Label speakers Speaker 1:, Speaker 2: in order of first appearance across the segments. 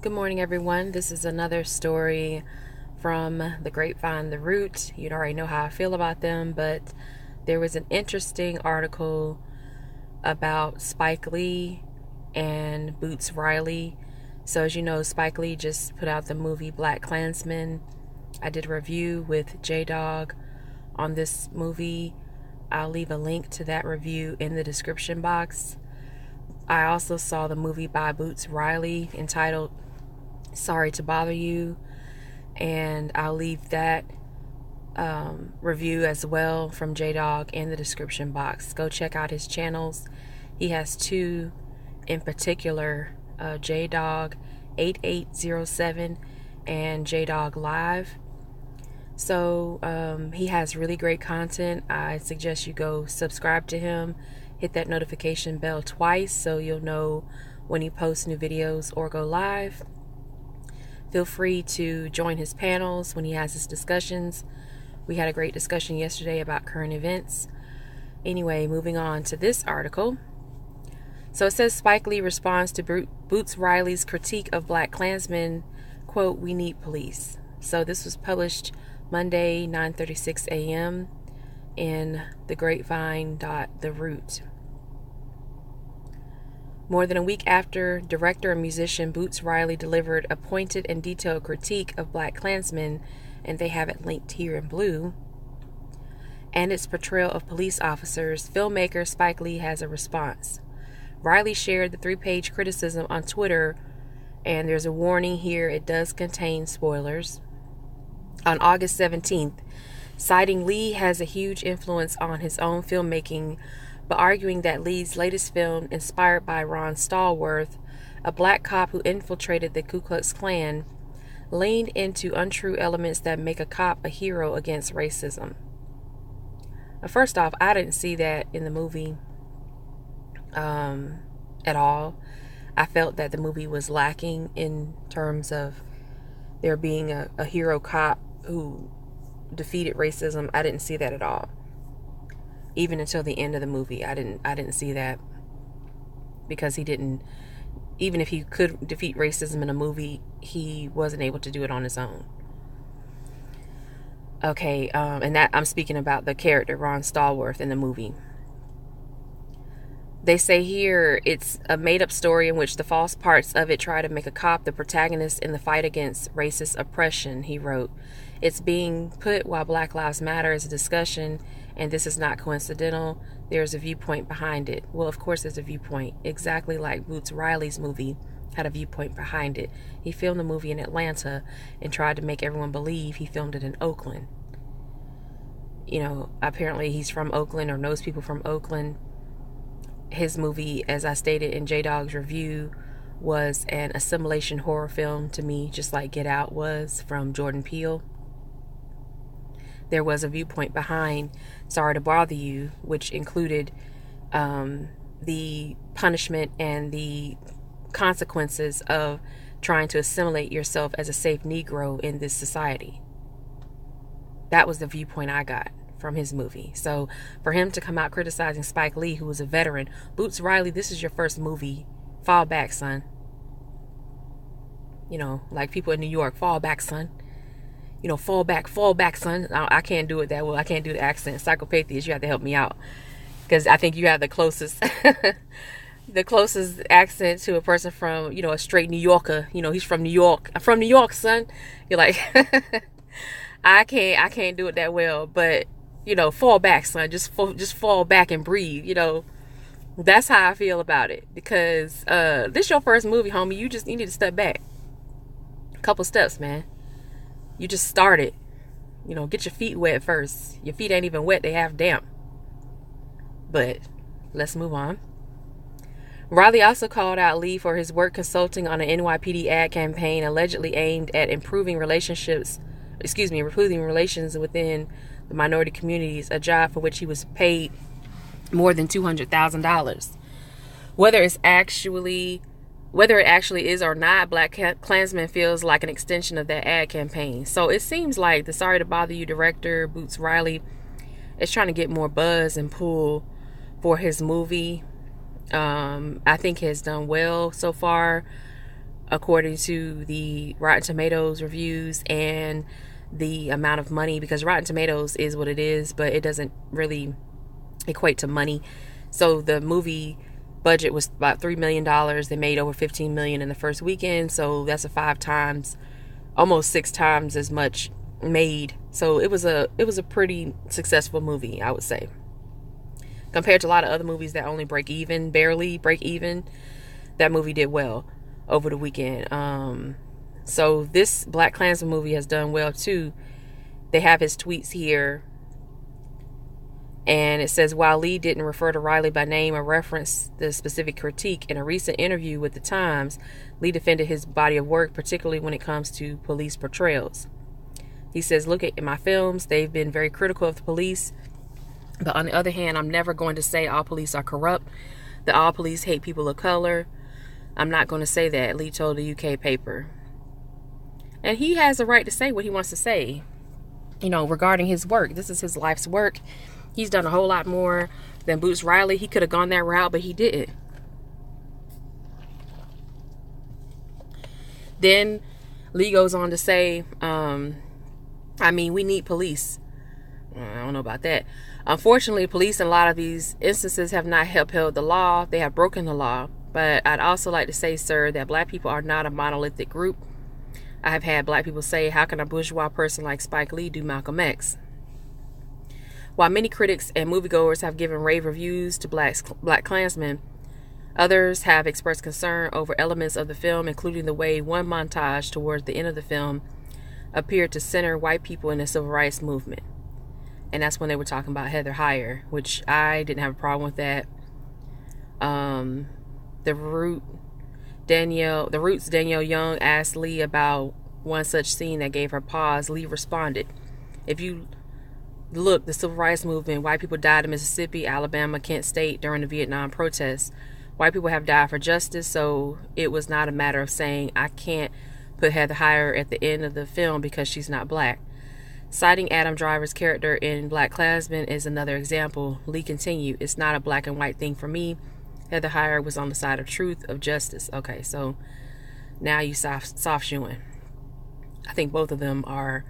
Speaker 1: Good morning, everyone. This is another story from the grapevine, The Root. You already know how I feel about them, but there was an interesting article about Spike Lee and Boots Riley. So, as you know, Spike Lee just put out the movie Blackkklansman. I did a review with J-Dog on this movie. I'll leave a link to that review in the description box. I also saw the movie by Boots Riley entitled Sorry to Bother You, and I'll leave that review as well from J-Dog in the description box. Go check out his channels. He has two in particular, J-Dog 8807 and J-Dog Live. So he has really great content. I suggest you go subscribe to him. Hit that notification bell twice so you'll know when he posts new videos or go live. Feel free to join his panels when he has his discussions. We had a great discussion yesterday about current events. Anyway, moving on to this article. So it says Spike Lee responds to Boots Riley's critique of Blackkklansman, quote, "We need police." So this was published Monday, 9:36 a.m. in the grapevine. The Root. More than a week after director and musician Boots Riley delivered a pointed and detailed critique of Blackkklansman, and they have it linked here in blue, and its portrayal of police officers, filmmaker Spike Lee has a response. Riley shared the 3-page criticism on Twitter, and there's a warning here, it does contain spoilers. On August 17th, citing Lee has a huge influence on his own filmmaking, but arguing that Lee's latest film, inspired by Ron Stallworth, a black cop who infiltrated the Ku Klux Klan, leaned into untrue elements that make a cop a hero against racism. First off, I didn't see that in the movie at all. I felt that the movie was lacking in terms of there being a hero cop who defeated racism. I didn't see that at all. Even until the end of the movie, I didn't see that, because he didn't, even if he could defeat racism in a movie, he wasn't able to do it on his own. Okay, and that I'm speaking about the character Ron Stallworth in the movie. They say here it's a made-up story in which the false parts of it try to make a cop the protagonist in the fight against racist oppression, he wrote. It's being put while Black Lives Matter is a discussion, and this is not coincidental. There's a viewpoint behind it. Well, of course there's a viewpoint, exactly like Boots Riley's movie had a viewpoint behind it. He filmed the movie in Atlanta and tried to make everyone believe he filmed it in Oakland. You know, apparently he's from Oakland or knows people from Oakland. His movie, as I stated in J-Dog's review, was an assimilation horror film to me, just like Get Out was from Jordan Peele. There was a viewpoint behind Sorry to Bother You, which included the punishment and the consequences of trying to assimilate yourself as a safe Negro in this society. That was the viewpoint I got from his movie. So for him to come out criticizing Spike Lee, who was a veteran, Boots Riley, this is your first movie. Fall back, son. You know, like people in New York, fall back, son. You know, fall back, son. I can't do it that well. I can't do the accent. Psychopathia, you have to help me out, because I think you have the closest the closest accent to a person from, you know, a straight New Yorker. You know, he's from New York. I'm from New York, son. You're like, I can't do it that well, but you know, fall back, son. Just fall back and breathe. You know, that's how I feel about it, because this your first movie, homie. You need to step back a couple steps, man. You just started. You know, get your feet wet first. Your feet ain't even wet, they half damp. But let's move on. Riley also called out Lee for his work consulting on an NYPD ad campaign allegedly aimed at improving relations within the minority communities, a job for which he was paid more than $200,000. Whether it actually is or not, Blackkklansman feels like an extension of that ad campaign. So it seems like the Sorry to Bother You director, Boots Riley, is trying to get more buzz and pull for his movie. I think has done well so far. according to the Rotten Tomatoes reviews and the amount of money, because Rotten Tomatoes is what it is, but it doesn't really equate to money. So the movie budget was about $3 million. They made over $15 million in the first weekend, so that's a 5 times, almost 6 times as much made. So it was a pretty successful movie, I would say, compared to a lot of other movies that only barely break even. That movie did well over the weekend. So this Blackkklansman movie has done well too. They have his tweets here, and it says, while Lee didn't refer to Riley by name or reference the specific critique, in a recent interview with the Times, Lee defended his body of work, particularly when it comes to police portrayals. He says, look at my films, they've been very critical of the police, but on the other hand, I'm never going to say all police are corrupt, that all police hate people of color. I'm not going to say that, Lee told the UK paper. And he has a right to say what he wants to say, regarding his work. This is his life's work. He's done a whole lot more than Boots Riley. He could have gone that route, but he didn't. Then Lee goes on to say, we need police. I don't know about that. Unfortunately, police in a lot of these instances have not upheld the law. They have broken the law. But I'd also like to say, sir, that black people are not a monolithic group. I have had black people say, how can a bourgeois person like Spike Lee do Malcolm X? While many critics and moviegoers have given rave reviews to Blackkklansman, others have expressed concern over elements of the film, including the way one montage towards the end of the film appeared to center white people in the civil rights movement. And that's when they were talking about Heather Heyer, which I didn't have a problem with that. The Roots Danielle Young asked Lee about one such scene that gave her pause. Lee responded, if you look, the civil rights movement, white people died in Mississippi, Alabama, Kent State during the Vietnam protests. White people have died for justice, so it was not a matter of saying I can't put Heather Heyer at the end of the film because she's not black. Citing Adam Driver's character in Blackkklansman is another example. Lee continued, it's not a black and white thing for me. Heather Heyer was on the side of truth, of justice. Okay, so now you soft shoeing. I think both of them are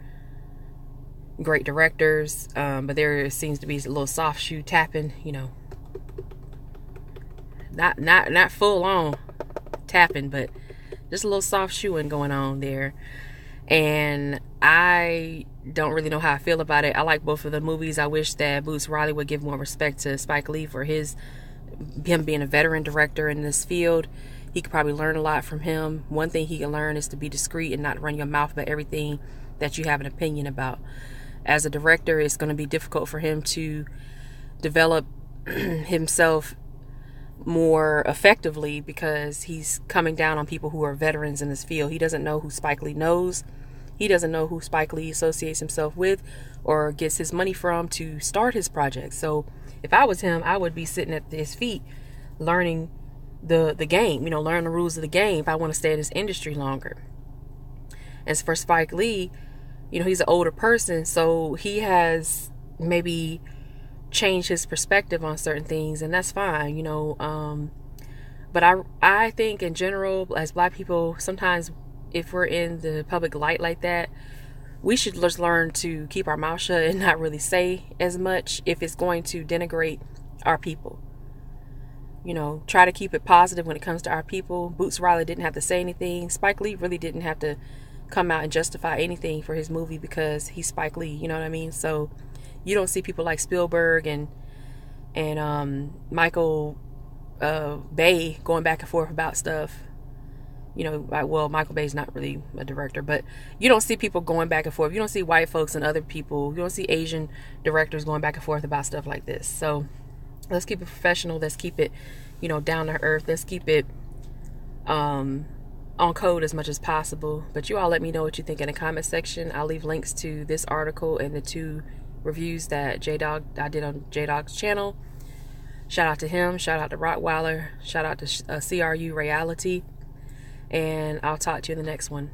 Speaker 1: great directors, but there seems to be a little soft shoe tapping, not full on tapping, but just a little soft shoeing going on there. And I don't really know how I feel about it. I like both of the movies. I wish that Boots Riley would give more respect to Spike Lee for him being a veteran director in this field. He could probably learn a lot from him. One thing he can learn is to be discreet and not run your mouth about everything that you have an opinion about. As a director, it's going to be difficult for him to develop himself more effectively because he's coming down on people who are veterans in this field. He doesn't know who Spike Lee knows. He doesn't know who Spike Lee associates himself with or gets his money from to start his project. So if I was him, I would be sitting at his feet learning the game, learn the rules of the game if I want to stay in this industry longer. As for Spike Lee, he's an older person, so he has maybe changed his perspective on certain things, and that's fine, but I think in general, as black people, sometimes if we're in the public light like that, we should just learn to keep our mouth shut and not really say as much if it's going to denigrate our people. Try to keep it positive when it comes to our people. Boots Riley didn't have to say anything. Spike Lee really didn't have to come out and justify anything for his movie because he's Spike Lee, you know what I mean? So you don't see people like Spielberg and Michael Bay going back and forth about stuff. Michael Bay's not really a director, but you don't see people going back and forth. You don't see white folks and other people. You don't see Asian directors going back and forth about stuff like this. So let's keep it professional. Let's keep it, down to earth. Let's keep it on code as much as possible. But you all let me know what you think in the comment section. I'll leave links to this article and the 2 reviews that I did on J-Dog's channel. Shout out to him. Shout out to Rottweiler. Shout out to CRU Reality. And I'll talk to you in the next one.